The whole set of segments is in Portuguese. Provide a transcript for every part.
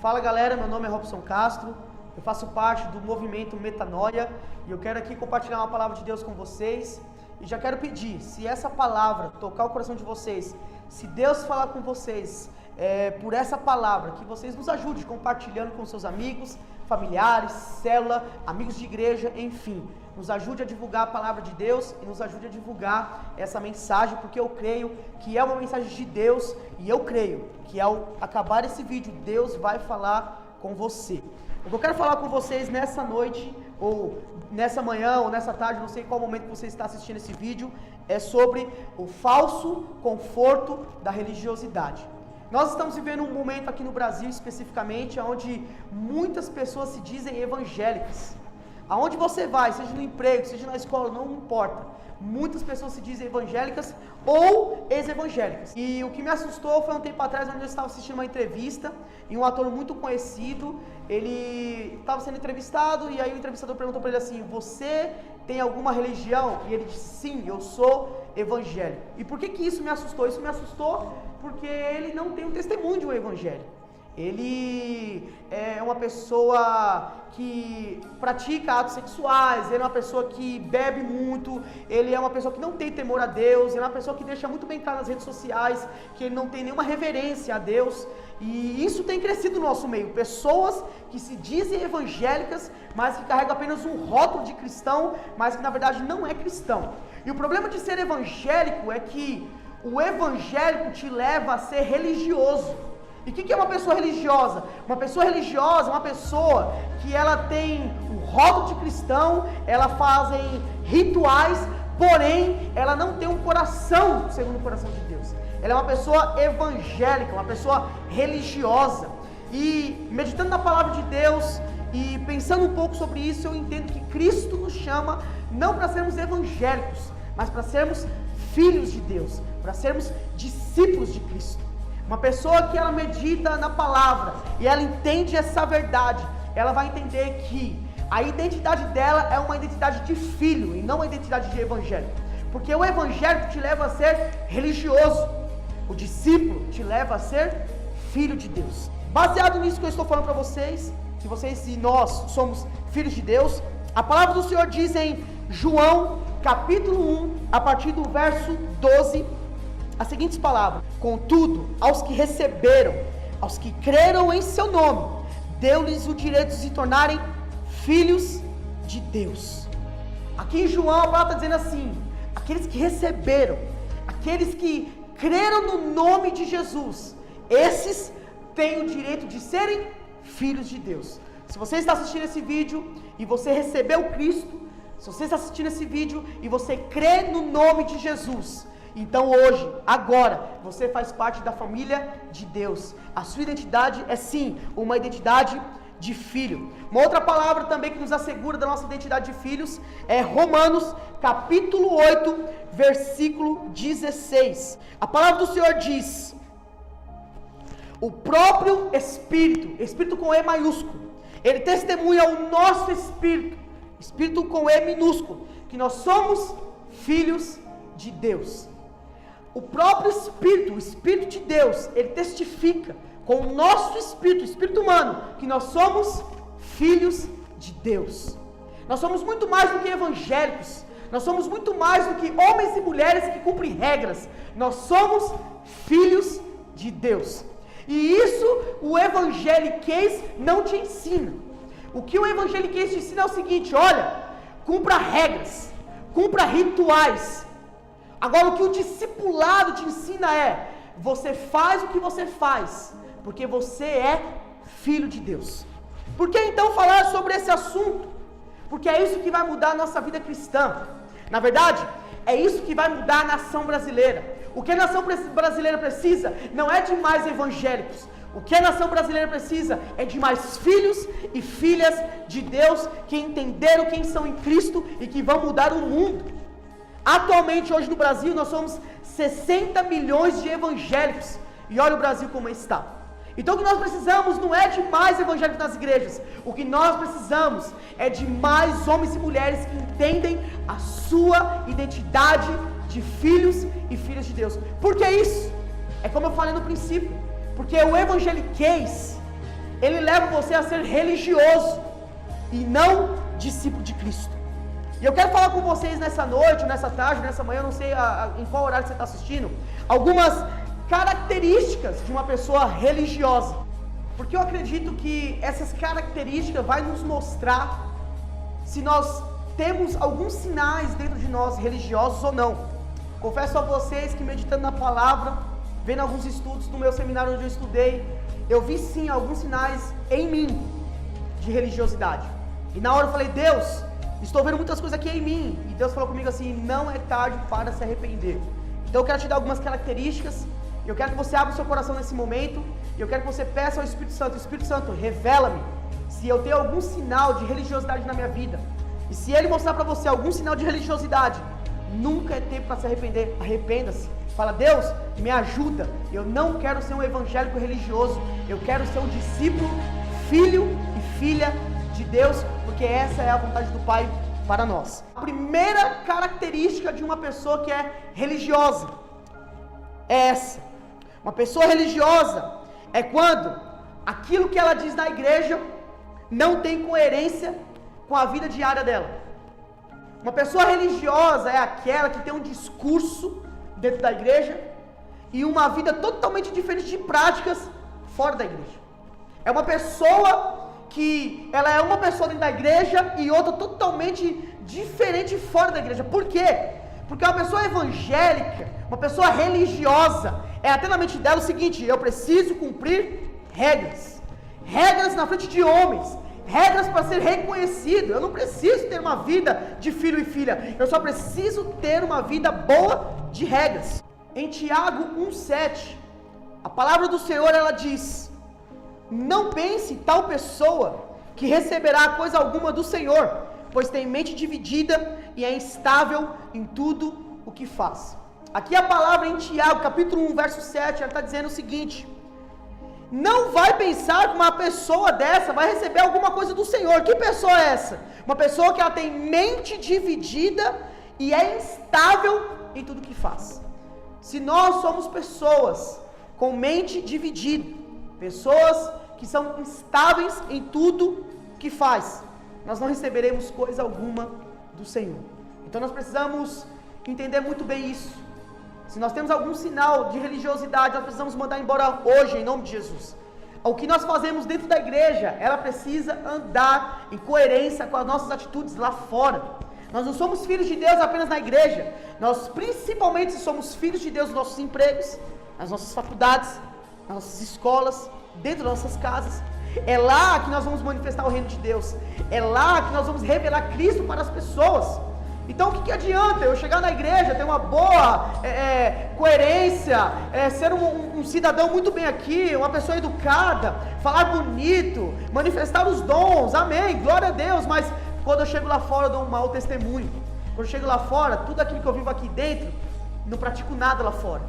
Fala galera, meu nome é Robson Castro, eu faço parte do movimento Metanoia e eu quero aqui compartilhar uma palavra de Deus com vocês e já quero pedir, se essa palavra tocar o coração de vocês, se Deus falar com vocês por essa palavra, que vocês nos ajudem compartilhando com seus amigos, familiares, célula, amigos de igreja, enfim, nos ajude a divulgar a palavra de Deus e nos ajude a divulgar essa mensagem, porque eu creio que é uma mensagem de Deus e eu creio que ao acabar esse vídeo, Deus vai falar com você. O que eu quero falar com vocês nessa noite, ou nessa manhã, ou nessa tarde, não sei qual momento que você está assistindo esse vídeo, é sobre o falso conforto da religiosidade. Nós estamos vivendo um momento aqui no Brasil, especificamente, onde muitas pessoas se dizem evangélicas. Aonde você vai, seja no emprego, seja na escola, não importa. Muitas pessoas se dizem evangélicas ou ex-evangélicas. E o que me assustou foi um tempo atrás, onde eu estava assistindo uma entrevista, e um ator muito conhecido, ele estava sendo entrevistado, e aí o entrevistador perguntou para ele assim, você tem alguma religião? E ele disse, sim, eu sou evangélico. E por que isso me assustou? Isso me assustou porque ele não tem um testemunho de um evangélico. Ele é uma pessoa que pratica atos sexuais, ele é uma pessoa que bebe muito, ele é uma pessoa que não tem temor a Deus, ele é uma pessoa que deixa muito bem claro nas redes sociais que ele não tem nenhuma reverência a Deus, e isso tem crescido no nosso meio, pessoas que se dizem evangélicas, mas que carregam apenas um rótulo de cristão, mas que na verdade não é cristão. E o problema de ser evangélico é que o evangélico te leva a ser religioso. E o que é uma pessoa religiosa? Uma pessoa religiosa é uma pessoa que ela tem um rótulo de cristão, ela fazem rituais, porém ela não tem um coração segundo o coração de Deus. Ela é uma pessoa evangélica, uma pessoa religiosa. E meditando na palavra de Deus e pensando um pouco sobre isso, eu entendo que Cristo nos chama não para sermos evangélicos, mas para sermos filhos de Deus, para sermos discípulos de Cristo. Uma pessoa que ela medita na palavra e ela entende essa verdade, ela vai entender que a identidade dela é uma identidade de filho e não uma identidade de evangélico. Porque o evangélico te leva a ser religioso, o discípulo te leva a ser filho de Deus. Baseado nisso que eu estou falando para vocês, que vocês e nós somos filhos de Deus, a palavra do Senhor diz em João capítulo 1, a partir do verso 12, as seguintes palavras: contudo, aos que receberam, aos que creram em seu nome, deu-lhes o direito de se tornarem filhos de Deus. Aqui em João a palavra está dizendo assim, aqueles que receberam, aqueles que creram no nome de Jesus, esses têm o direito de serem filhos de Deus. Se você está assistindo esse vídeo e você recebeu Cristo, se você está assistindo esse vídeo e você crê no nome de Jesus, então hoje, agora, você faz parte da família de Deus. A sua identidade é sim, uma identidade de filho. Uma outra palavra também que nos assegura da nossa identidade de filhos é Romanos capítulo 8, versículo 16. A palavra do Senhor diz, o próprio Espírito, Espírito com E maiúsculo, ele testemunha ao nosso Espírito, Espírito com E minúsculo, que nós somos filhos de Deus. O próprio Espírito, o Espírito de Deus, ele testifica com o nosso Espírito, o Espírito humano, que nós somos filhos de Deus. Nós somos muito mais do que evangélicos, nós somos muito mais do que homens e mulheres que cumprem regras, nós somos filhos de Deus. E isso o evangeliquez não te ensina. O que o evangeliquez te ensina é o seguinte, olha, cumpra regras, cumpra rituais. Agora o que o discipulado te ensina é, você faz o que você faz, porque você é filho de Deus. Por que então falar sobre esse assunto? Porque é isso que vai mudar a nossa vida cristã. Na verdade, é isso que vai mudar a nação brasileira. O que a nação brasileira precisa não é de mais evangélicos. O que a nação brasileira precisa é de mais filhos e filhas de Deus que entenderam quem são em Cristo e que vão mudar o mundo. Atualmente, hoje no Brasil, nós somos 60 milhões de evangélicos. E olha o Brasil como está. Então o que nós precisamos não é de mais evangélicos nas igrejas. O que nós precisamos é de mais homens e mulheres que entendem a sua identidade de filhos e filhas de Deus. Por que isso? É como eu falei no princípio. Porque o evangeliquez ele leva você a ser religioso e não discípulo de Cristo. E eu quero falar com vocês nessa noite, nessa tarde, nessa manhã, eu não sei em qual horário você está assistindo, algumas características de uma pessoa religiosa. Porque eu acredito que essas características vão nos mostrar se nós temos alguns sinais dentro de nós religiosos ou não. Confesso a vocês que meditando na palavra, vendo alguns estudos no meu seminário onde eu estudei, eu vi sim alguns sinais em mim de religiosidade. E na hora eu falei, Deus, estou vendo muitas coisas aqui em mim. E Deus falou comigo assim, não é tarde para se arrepender. Então eu quero te dar algumas características. Eu quero que você abra o seu coração nesse momento. E eu quero que você peça ao Espírito Santo, revela-me se eu tenho algum sinal de religiosidade na minha vida. E se Ele mostrar para você algum sinal de religiosidade, nunca é tempo para se arrepender. Arrependa-se. Fala, Deus, me ajuda. Eu não quero ser um evangélico religioso. Eu quero ser um discípulo, filho e filha de Deus, porque essa é a vontade do Pai para nós. A primeira característica de uma pessoa que é religiosa é essa. Uma pessoa religiosa é quando aquilo que ela diz na igreja não tem coerência com a vida diária dela. Uma pessoa religiosa é aquela que tem um discurso dentro da igreja e uma vida totalmente diferente de práticas fora da igreja. É uma pessoa que ela é uma pessoa dentro da igreja e outra totalmente diferente fora da igreja. Por quê? Porque uma pessoa evangélica, uma pessoa religiosa, é até na mente dela o seguinte, eu preciso cumprir regras. Regras na frente de homens. Regras para ser reconhecido. Eu não preciso ter uma vida de filho e filha. Eu só preciso ter uma vida boa de regras. Em Tiago 1,7, a palavra do Senhor ela diz: não pense tal pessoa que receberá coisa alguma do Senhor, pois tem mente dividida e é instável em tudo o que faz. Aqui a palavra em Tiago, capítulo 1, verso 7, ela está dizendo o seguinte: não vai pensar que uma pessoa dessa vai receber alguma coisa do Senhor. Que pessoa é essa? Uma pessoa que ela tem mente dividida e é instável em tudo que faz. Se nós somos pessoas com mente dividida, pessoas que são instáveis em tudo que faz, nós não receberemos coisa alguma do Senhor. Então nós precisamos entender muito bem isso. Se nós temos algum sinal de religiosidade, nós precisamos mandar embora hoje, em nome de Jesus. O que nós fazemos dentro da igreja, ela precisa andar em coerência com as nossas atitudes lá fora. Nós não somos filhos de Deus apenas na igreja. Nós principalmente somos filhos de Deus nos nossos empregos, nas nossas faculdades, nas nossas escolas, dentro das nossas casas. É lá que nós vamos manifestar o reino de Deus. É lá que nós vamos revelar Cristo para as pessoas. Então o que adianta eu chegar na igreja, ter uma boa coerência, ser um cidadão muito bem aqui, uma pessoa educada, falar bonito, manifestar os dons, amém, glória a Deus, mas quando eu chego lá fora eu dou um mau testemunho. Quando eu chego lá fora, tudo aquilo que eu vivo aqui dentro, não pratico nada lá fora.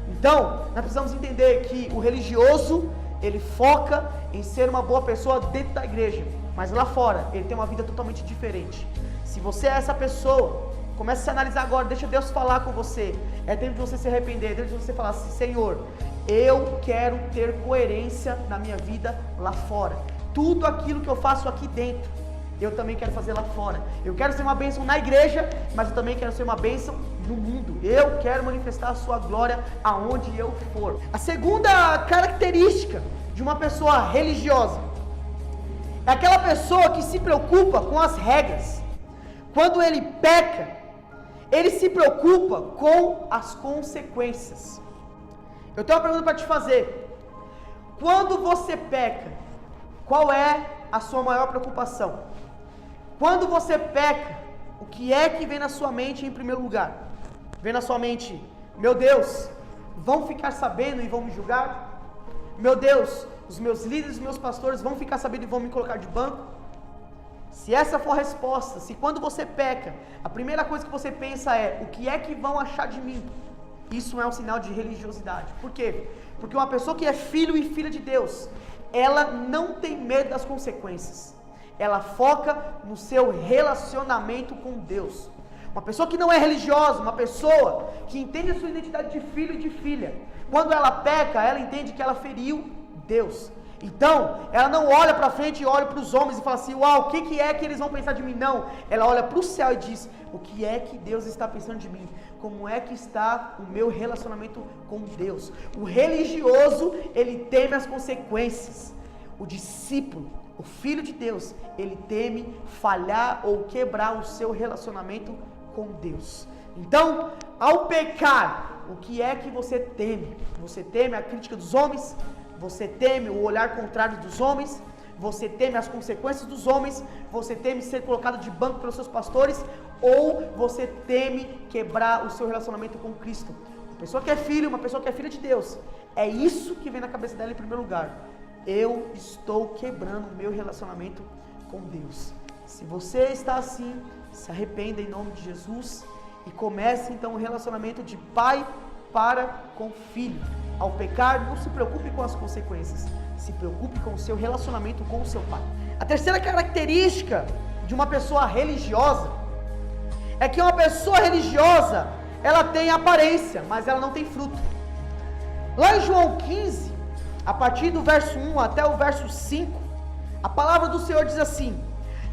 Então, nós precisamos entender que o religioso, ele foca em ser uma boa pessoa dentro da igreja, mas lá fora, ele tem uma vida totalmente diferente. Se você é essa pessoa, comece a se analisar agora, deixa Deus falar com você. É tempo de você se arrepender, é tempo de você falar assim, Senhor, eu quero ter coerência na minha vida lá fora. Tudo aquilo que eu faço aqui dentro, eu também quero fazer lá fora. Eu quero ser uma bênção na igreja, mas eu também quero ser uma bênção no mundo. Eu quero manifestar a sua glória aonde eu for. A segunda característica de uma pessoa religiosa é aquela pessoa que se preocupa com as regras. Quando ele peca, ele se preocupa com as consequências. Eu tenho uma pergunta para te fazer. Quando você peca, qual é a sua maior preocupação? Quando você peca, o que é que vem na sua mente em primeiro lugar? Vem na sua mente, meu Deus, vão ficar sabendo e vão me julgar? Meu Deus, os meus líderes, os meus pastores vão ficar sabendo e vão me colocar de banco? Se essa for a resposta, se quando você peca, a primeira coisa que você pensa é, o que é que vão achar de mim? Isso é um sinal de religiosidade. Por quê? Porque uma pessoa que é filho e filha de Deus, ela não tem medo das consequências. Ela foca no seu relacionamento com Deus. Uma pessoa que não é religiosa, uma pessoa que entende a sua identidade de filho e de filha, quando ela peca, ela entende que ela feriu Deus. Então, ela não olha para frente e olha para os homens e fala assim, uau, o que é que eles vão pensar de mim? Não, ela olha para o céu e diz, o que é que Deus está pensando de mim? Como é que está o meu relacionamento com Deus? O religioso, ele teme as consequências. O discípulo, o filho de Deus, ele teme falhar ou quebrar o seu relacionamento com Deus. Então, ao pecar, o que é que você teme? Você teme a crítica dos homens? Você teme o olhar contrário dos homens? Você teme as consequências dos homens? Você teme ser colocado de banco pelos seus pastores? Ou você teme quebrar o seu relacionamento com Cristo? Uma pessoa que é filho, uma pessoa que é filha de Deus, é isso que vem na cabeça dela em primeiro lugar. Eu estou quebrando o meu relacionamento com Deus. Se você está assim, se arrependa em nome de Jesus e comece então um relacionamento de pai para com filho. Ao pecar, não se preocupe com as consequências, se preocupe com o seu relacionamento com o seu pai. A terceira característica de uma pessoa religiosa é que uma pessoa religiosa, ela tem aparência, mas ela não tem fruto. Lá em João 15, a partir do verso 1 até o verso 5, a palavra do Senhor diz assim,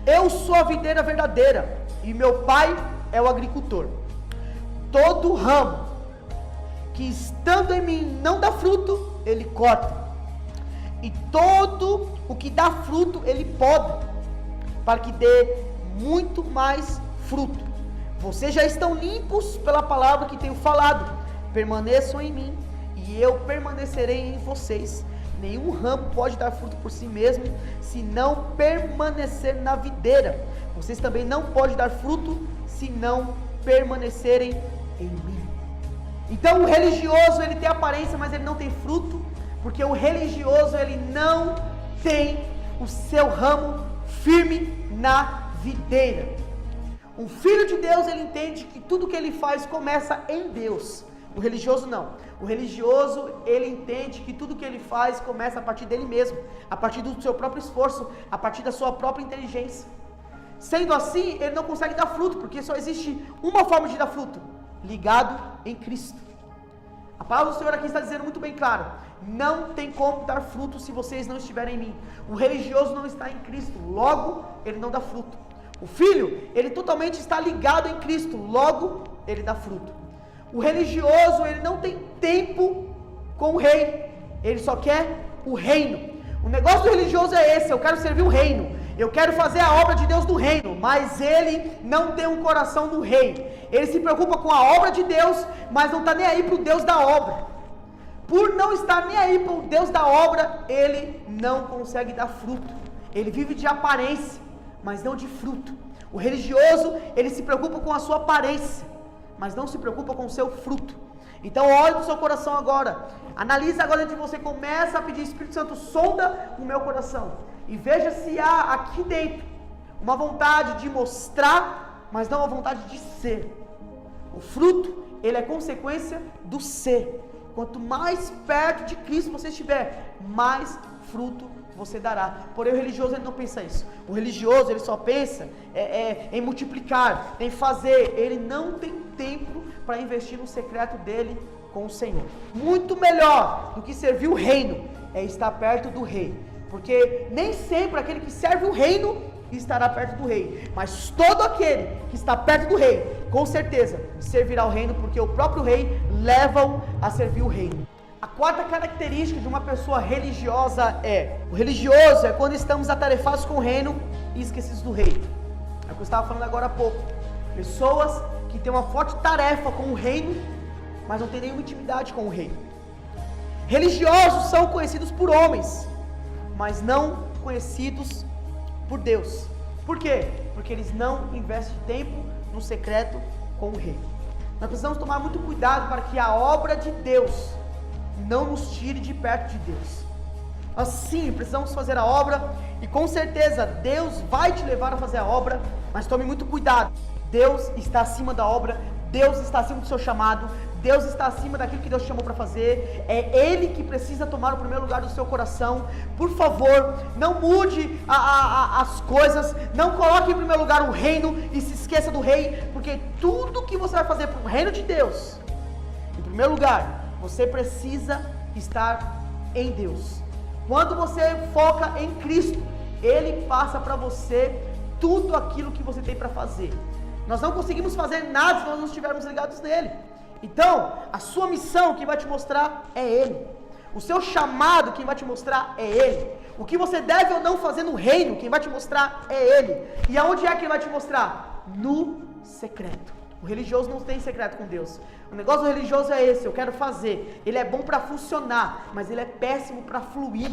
eu sou a videira verdadeira e meu pai é o agricultor. Todo ramo que estando em mim não dá fruto, ele corta. E todo o que dá fruto, ele poda, para que dê muito mais fruto. Vocês já estão limpos pela palavra que tenho falado. Permaneçam em mim e eu permanecerei em vocês. Nenhum ramo pode dar fruto por si mesmo, se não permanecer na videira. Vocês também não podem dar fruto, se não permanecerem em mim. Então o religioso, ele tem aparência, mas ele não tem fruto, porque o religioso, ele não tem o seu ramo firme na videira. Um filho de Deus, ele entende que tudo que ele faz começa em Deus. O religioso não. O religioso, ele entende que tudo que ele faz começa a partir dele mesmo, a partir do seu próprio esforço, a partir da sua própria inteligência. Sendo assim, ele não consegue dar fruto, porque só existe uma forma de dar fruto, ligado em Cristo. A palavra do Senhor aqui está dizendo muito bem claro, não tem como dar fruto se vocês não estiverem em mim. O religioso não está em Cristo, logo ele não dá fruto. O filho, ele totalmente está ligado em Cristo, logo ele dá fruto. O religioso, ele não tem tempo com o rei, ele só quer o reino. O negócio do religioso é esse, eu quero servir o reino, eu quero fazer a obra de Deus do reino, mas ele não tem um coração do rei. Ele se preocupa com a obra de Deus, mas não está nem aí para o Deus da obra. Por não estar nem aí para o Deus da obra, ele não consegue dar fruto. Ele vive de aparência, mas não de fruto. O religioso, ele se preocupa com a sua aparência, mas não se preocupa com o seu fruto. Então olhe no seu coração agora, analise agora dentro de você, começa a pedir, Espírito Santo, sonda o meu coração, e veja se há aqui dentro uma vontade de mostrar, mas não a vontade de ser. O fruto, ele é consequência do ser. Quanto mais perto de Cristo você estiver, mais fruto você dará. Porém o religioso, ele não pensa isso. O religioso, ele só pensa em multiplicar, em fazer. Ele não tem tempo para investir no secreto dele com o Senhor. Muito melhor do que servir o reino é estar perto do rei, porque nem sempre aquele que serve o reino estará perto do rei, mas todo aquele que está perto do rei, com certeza servirá o reino, porque o próprio rei leva-o a servir o reino. A quarta característica de uma pessoa religiosa o religioso é quando estamos atarefados com o reino e esquecidos do rei. É o que eu estava falando agora há pouco. Pessoas que têm uma forte tarefa com o reino, mas não têm nenhuma intimidade com o rei. Religiosos são conhecidos por homens, mas não conhecidos por Deus. Por quê? Porque eles não investem tempo no secreto com o rei. Nós precisamos tomar muito cuidado para que a obra de Deus não nos tire de perto de Deus. Nós sim precisamos fazer a obra, e com certeza Deus vai te levar a fazer a obra, mas tome muito cuidado. Deus está acima da obra, Deus está acima do seu chamado, Deus está acima daquilo que Deus te chamou para fazer. É Ele que precisa tomar o primeiro lugar do seu coração. Por favor, não mude as coisas, não coloque em primeiro lugar o reino e se esqueça do rei, porque tudo que você vai fazer para o reino de Deus, em primeiro lugar, você precisa estar em Deus. Quando você foca em Cristo, Ele passa para você tudo aquilo que você tem para fazer. Nós não conseguimos fazer nada se nós não estivermos ligados nele. Então, a sua missão, quem vai te mostrar é Ele. O seu chamado, quem vai te mostrar é Ele. O que você deve ou não fazer no reino, quem vai te mostrar é Ele. E aonde é que Ele vai te mostrar? No secreto. O religioso não tem secreto com Deus. O negócio do religioso é esse: eu quero fazer. Ele é bom para funcionar, mas ele é péssimo para fluir.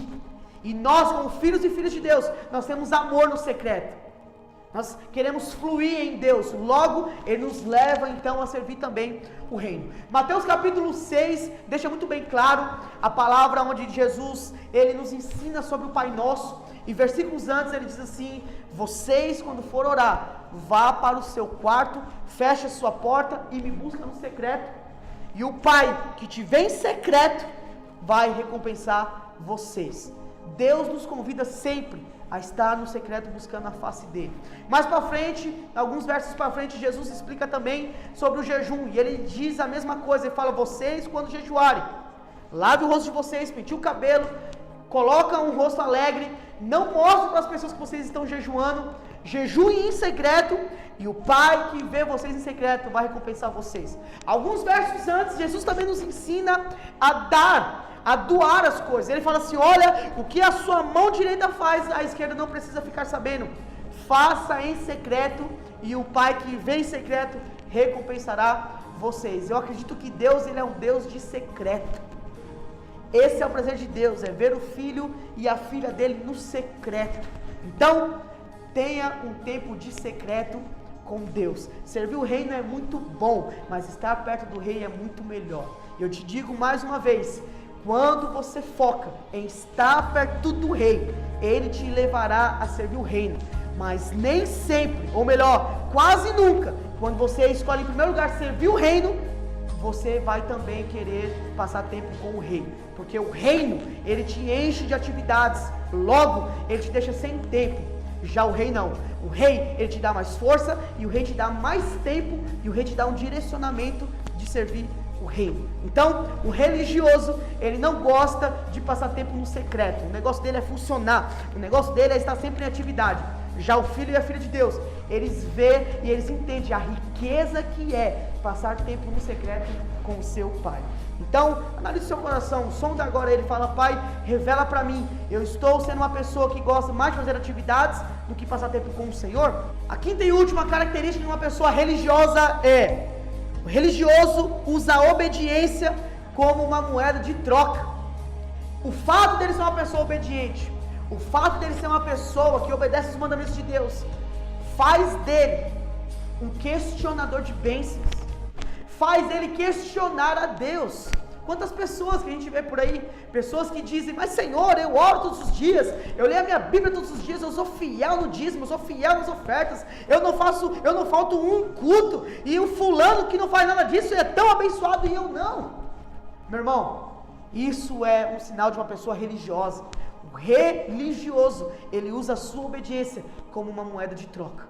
E nós, como filhos e filhas de Deus, nós temos amor no secreto. Nós queremos fluir em Deus. Logo, Ele nos leva então a servir também o reino. Mateus capítulo 6 deixa muito bem claro a palavra onde Jesus, Ele nos ensina sobre o Pai Nosso. E versículos antes ele diz assim: vocês quando for orar, vá para o seu quarto, feche a sua porta e me busca no secreto. E o Pai que te vê em secreto vai recompensar vocês. Deus nos convida sempre a estar no secreto buscando a face dele. Mais para frente, alguns versos para frente, Jesus explica também sobre o jejum, e ele diz a mesma coisa. Ele fala: vocês quando jejuarem, lave o rosto de vocês, penteie o cabelo, coloca um rosto alegre, não mostre para as pessoas que vocês estão jejuando, jejuem em secreto, e o Pai que vê vocês em secreto vai recompensar vocês. Alguns versos antes, Jesus também nos ensina a doar as coisas. Ele fala assim: olha, o que a sua mão direita faz, a esquerda não precisa ficar sabendo. Faça em secreto, e o Pai que vê em secreto recompensará vocês. Eu acredito que Deus, Ele é um Deus de secreto. Esse é o prazer de Deus, é ver o filho e a filha dele no secreto. Então, tenha um tempo de secreto com Deus. Servir o reino é muito bom, mas estar perto do rei é muito melhor. E eu te digo mais uma vez: quando você foca em estar perto do rei, ele te levará a servir o reino. Mas nem sempre, ou melhor, quase nunca, quando você escolhe em primeiro lugar servir o reino, você vai também querer passar tempo com o rei. Porque o reino, ele te enche de atividades, logo ele te deixa sem tempo. Já o rei não. O rei, ele te dá mais força, e o rei te dá mais tempo, e o rei te dá um direcionamento de servir o reino. Então, o religioso, ele não gosta de passar tempo no secreto. O negócio dele é funcionar. O negócio dele é estar sempre em atividade. Já o filho e a filha de Deus, eles veem e eles entendem a riqueza que é passar tempo no secreto com o seu Pai. Então, analise seu coração, sonda agora ele, fala: Pai, revela para mim, eu estou sendo uma pessoa que gosta mais de fazer atividades do que passar tempo com o Senhor? A quinta e última característica de uma pessoa religiosa é: o religioso usa a obediência como uma moeda de troca. O fato dele ser uma pessoa obediente, o fato dele ser uma pessoa que obedece os mandamentos de Deus, faz dele um questionador de bênçãos, faz ele questionar a Deus. Quantas pessoas que a gente vê por aí, pessoas que dizem: mas Senhor, eu oro todos os dias, eu leio a minha Bíblia todos os dias, eu sou fiel no dízimo, eu sou fiel nas ofertas, eu não falto um culto, e o fulano que não faz nada disso é tão abençoado e eu não. Meu irmão, isso é um sinal de uma pessoa religiosa. O religioso, ele usa a sua obediência como uma moeda de troca.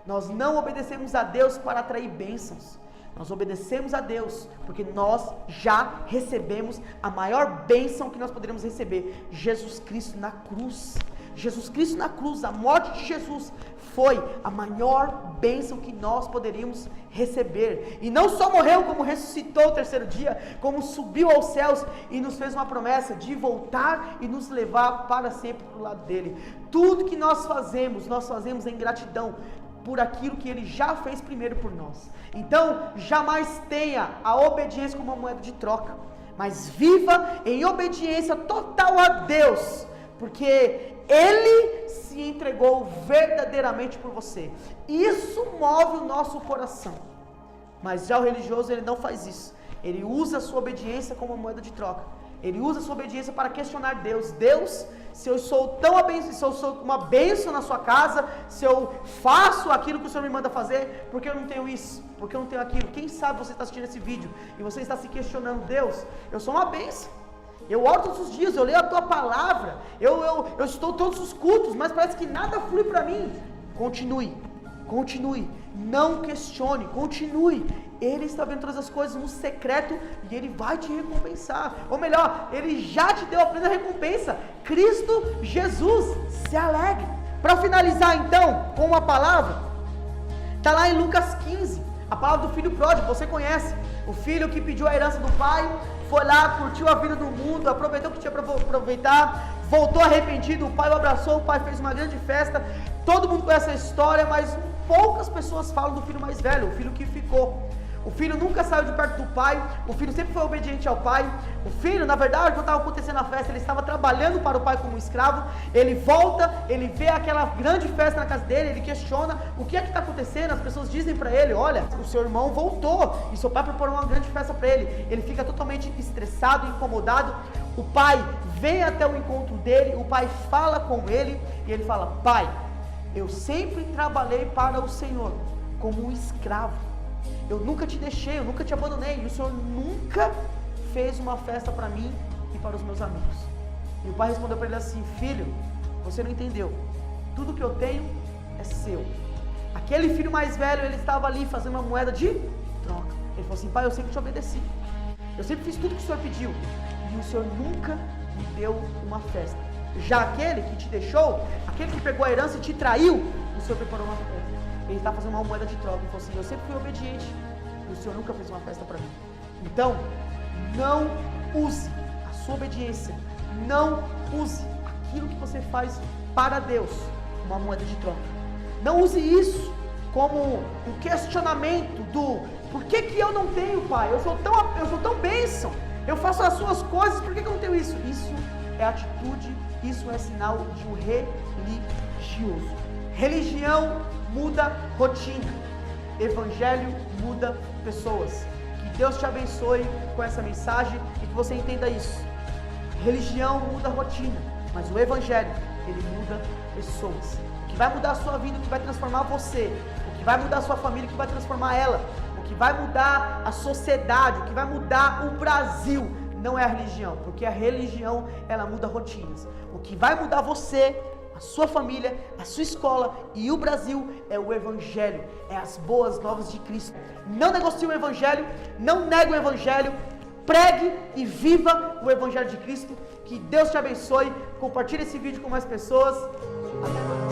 Nós não obedecemos a Deus para atrair bênçãos. Nós obedecemos a Deus porque nós já recebemos a maior bênção que nós poderíamos receber: Jesus Cristo na cruz. Jesus Cristo na cruz, a morte de Jesus foi a maior bênção que nós poderíamos receber. E não só morreu, como ressuscitou ao terceiro dia, como subiu aos céus e nos fez uma promessa de voltar e nos levar para sempre para o lado dele. Tudo que nós fazemos em gratidão por aquilo que ele já fez primeiro por nós. Então, jamais tenha a obediência como uma moeda de troca, mas viva em obediência total a Deus, porque Ele se entregou verdadeiramente por você. Isso move o nosso coração. Mas já o religioso, ele não faz isso. Ele usa a sua obediência como uma moeda de troca. Ele usa a sua obediência para questionar Deus. Deus, se eu sou tão abençoado, se eu sou uma bênção na sua casa, se eu faço aquilo que o Senhor me manda fazer, por que eu não tenho isso? Por que eu não tenho aquilo? Quem sabe você está assistindo esse vídeo e você está se questionando: Deus, eu sou uma bênção, eu oro todos os dias, eu leio a tua palavra, eu estou todos os cultos, mas parece que nada flui para mim. Continue, continue, não questione, continue. Ele está vendo todas as coisas no secreto e Ele vai te recompensar. Ou melhor, Ele já te deu a plena recompensa. Cristo Jesus, se alegre. Para finalizar então com uma palavra, está lá em Lucas 15, a palavra do filho pródigo, você conhece. O filho que pediu a herança do pai, foi lá, curtiu a vida do mundo, aproveitou o que tinha para aproveitar, voltou arrependido, o pai o abraçou, o pai fez uma grande festa. Todo mundo conhece a história, mas poucas pessoas falam do filho mais velho, o filho que ficou. O filho nunca saiu de perto do pai, o filho sempre foi obediente ao pai. O filho, na verdade, quando estava acontecendo a festa, ele estava trabalhando para o pai como escravo. Ele volta, ele vê aquela grande festa na casa dele, ele questiona o que é que está acontecendo. As pessoas dizem para ele, olha, o seu irmão voltou e seu pai preparou uma grande festa para ele. Ele fica totalmente estressado, incomodado. O pai vem até o encontro dele, o pai fala com ele e ele fala, pai, eu sempre trabalhei para o Senhor como um escravo. Eu nunca te deixei, eu nunca te abandonei, e o Senhor nunca fez uma festa para mim e para os meus amigos. E o pai respondeu para ele assim, filho, você não entendeu, tudo que eu tenho é seu. Aquele filho mais velho, ele estava ali fazendo uma moeda de troca. Ele falou assim, pai, eu sempre te obedeci, eu sempre fiz tudo que o Senhor pediu, e o Senhor nunca me deu uma festa. Já aquele que te deixou, aquele que pegou a herança e te traiu, o Senhor preparou uma festa. Ele está fazendo uma moeda de troca. Ele falou assim, eu sempre fui obediente e o Senhor nunca fez uma festa para mim. Então, não use a sua obediência, não use aquilo que você faz para Deus como uma moeda de troca. Não use isso como um questionamento do por que eu não tenho, pai? Eu sou tão bênção, eu faço as suas coisas, por que eu não tenho isso? Isso é atitude, isso é sinal de um religioso. Religião muda rotina, evangelho muda pessoas. Que Deus te abençoe com essa mensagem e que você entenda isso. Religião muda rotina, mas o evangelho, ele muda pessoas. O que vai mudar a sua vida, o que vai transformar você, o que vai mudar a sua família, o que vai transformar ela, o que vai mudar a sociedade, o que vai mudar o Brasil, não é a religião, porque a religião, ela muda rotinas. O que vai mudar você, a sua família, a sua escola e o Brasil é o evangelho, é as boas novas de Cristo. Não negocie o evangelho, não negue o evangelho, pregue e viva o evangelho de Cristo. Que Deus te abençoe, compartilhe esse vídeo com mais pessoas. Amém.